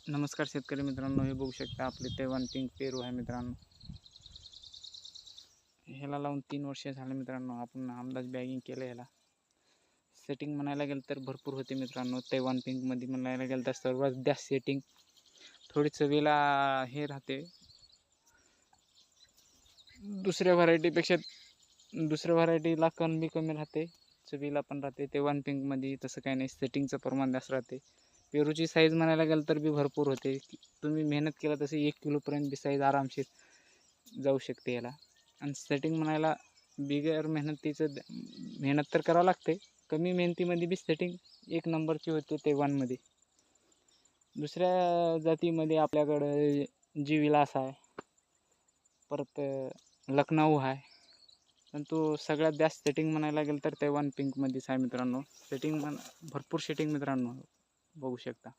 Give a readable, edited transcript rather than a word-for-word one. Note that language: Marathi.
नमस्कार शेतकरी मित्रांनो, हे बघू शकता आपले तैवान पिंक पेरू आहे मित्रांनो. ह्याला लावून 3 वर्ष झाले मित्रांनो. आपण अंदाज बॅगिंग केलं. ह्याला सेटिंग म्हणायला गेलं तर भरपूर होते मित्रांनो. तैवान पिंकमध्ये म्हणायला गेलं तर सर्वात जास्त सेटिंग. थोडी चवीला हे राहते दुसऱ्या व्हरायटीला कमी राहते, चवीला पण राहते. तैवान पिंकमध्ये तसं काही नाही, सेटिंगचं प्रमाण जास्त राहते. पेरूची साईज म्हणायला गेलं तर बी भरपूर होते. तुम्ही मेहनत केला तसे 1 किलोपर्यंत बी साईज आरामशीर जाऊ शकते याला. आणि सेटिंग म्हणायला बिगर मेहनत तर करावं लागते. कमी मेहनतीमध्ये बी सेटिंग 1 नंबरची होते तैवानमध्ये. दुसऱ्या जातीमध्ये आपल्याकडं जी विलास आहे, परत लखनऊ आहे. पण तो सगळ्यात जास्त सेटिंग म्हणायला गेलं तर तैवान पिंकमध्येच आहे मित्रांनो. भरपूर सेटिंग मित्रांनो बघू शकता.